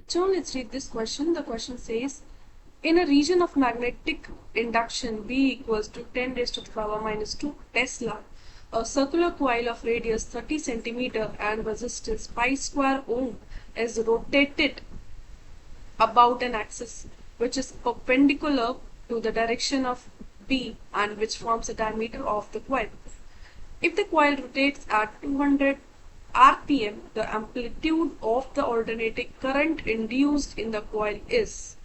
So let's read this question. The question says, in a region of magnetic induction B equals to 10 raised to the power minus 2 Tesla, a circular coil of radius 30 centimeter and resistance pi square ohm is rotated about an axis which is perpendicular to the direction of B and which forms the diameter of the coil. If the coil rotates at 200 RPM, the amplitude of the alternating current induced in the coil is.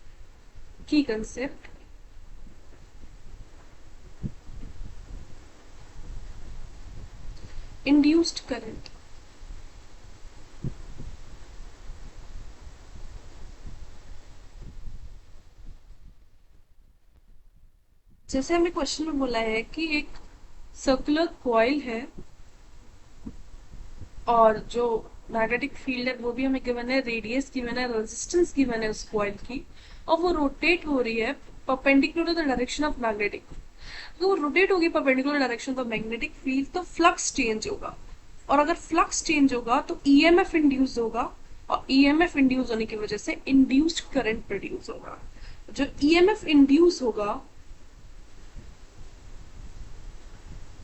Key concept. Induced current. जैसे हमें question में बोला है कि एक circular coil है और जो मैग्नेटिक फील्ड है वो भी हमें गिवन है, रेडियस गिवन है, रेजिस्टेंस गिवन है उस कॉइल की, और वो रोटेट हो रही है perpendicular the direction of magnetic. तो वो रोटेट होगी perpendicular direction of magnetic field, तो फ्लक्स चेंज होगा, और अगर फ्लक्स चेंज होगा तो ईएमएफ इंड्यूस होगा, और ईएमएफ इंड्यूस होने की वजह से इंड्यूस्ड करंट प्रोड्यूस होगा। जो ईएमएफ इंड्यूस होगा,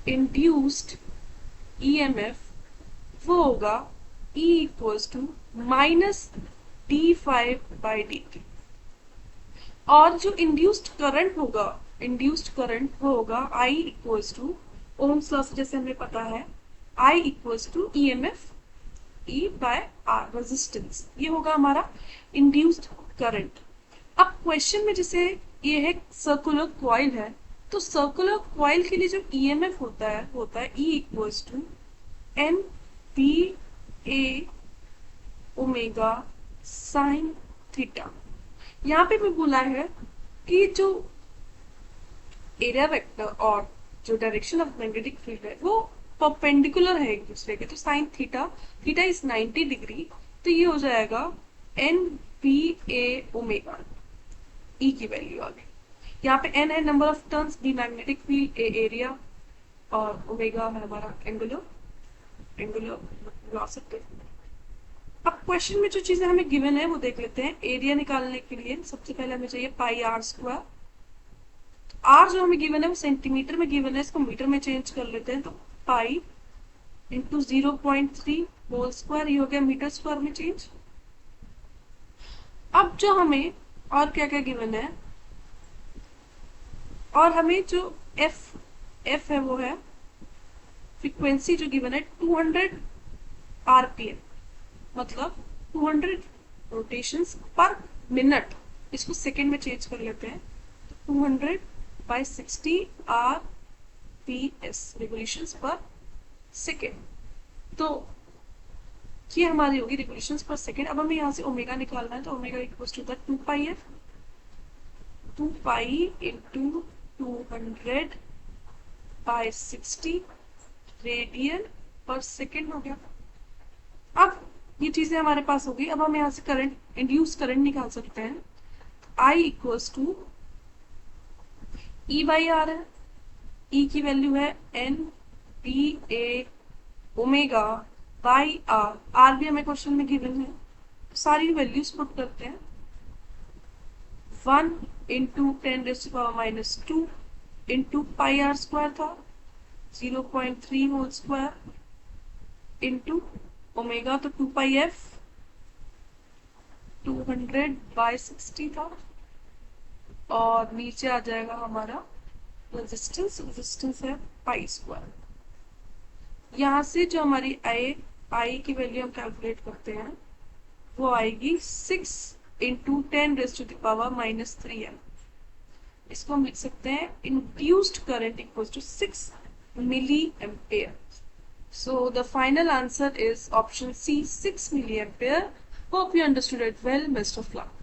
इंड्यूस्ड ईएमएफ वो होगा E equals to minus d5/dt, और जो इंड्यूस्ड करंट होगा, इंड्यूस्ड करंट वो होगा I equals to ohms law से जैसे हमें पता है, I equals to EMF E/R resistance, ये होगा हमारा इंड्यूस्ड करंट। अब क्वेश्चन में जैसे ये है सर्कुलर कॉइल है, तो सर्कुलर कॉइल के लिए जो ईएमएफ होता है E equals to N P A omega sine theta. यहाँ पे भी बोला है कि जो एरिया वेक्टर और जो डायरेक्शन ऑफ मैग्नेटिक फील्ड है वो परपेंडिकुलर है एक दूसरे के, तो sine theta, theta is 90 degree, तो ये हो जाएगा N P A omega, E की वैल्यू आ गई। यहाँ पे एन है number of turns, B magnetic field, A area, और ओमेगा है हमारा एंगुलर वेलोसिटी। अब क्वेश्चन में जो चीजें हमें गिवन है वो देख लेते हैं। एरिया निकालने के लिए सबसे पहले हमें चाहिए पाई आर स्क्वायर। आर जो हमें गिवन है वो सेंटीमीटर में गिवन है, इसको मीटर में चेंज कर लेते हैं, तो पाई इंटू 0.3 होल स्क्वायर, ये हो गया मीटर स्क्वायर में चेंज। अब जो हमें और क्या क्या गिवन है, और हमें जो एफ है वो है फ्रीक्वेंसी जो गिवन है 200 आरपीएम, मतलब 200 रोटेशंस पर मिनट, इसको सेकेंड में चेंज कर लेते हैं, तो 200/60 आरपीएस रिवोल्यूशंस पर सेकेंड। तो ये हमारी होगी रिवोल्यूशंस पर सेकेंड। अब हमें यहाँ से ओमेगा निकालना है, तो omega equals to the 2πf, 2π into 200/60 radian पर सेकेंड हो गया। अब ये चीजें हमारे पास होगी। अब हम यहाँ से करंट, इंड्यूस करंट निकाल सकते हैं। I इक्वल्स टू E/R है, E की वैल्यू है N P A omega by R, R भी हमें क्वेश्चन में गिवन है, तो सारी वैल्यूज पुट करते हैं। 1 into 10⁻⁻² into pi R square था, 0.3 होल स्क्वायर इंटू ओमेगा, तो 2πf 200/60 था, और नीचे आ जाएगा हमारा रेजिस्टेंस, रेजिस्टेंस है पाई स्क्वायर। यहाँ से जो हमारी आई की वैल्यू हम कैलकुलेट करते हैं वो आएगी 6 इंटू 10⁻⁻³ इसको हम लिख सकते हैं induced current equals to 6 milli ampere. So the final answer is option C, 6 milliampere. Hope you understood it well. Best of luck.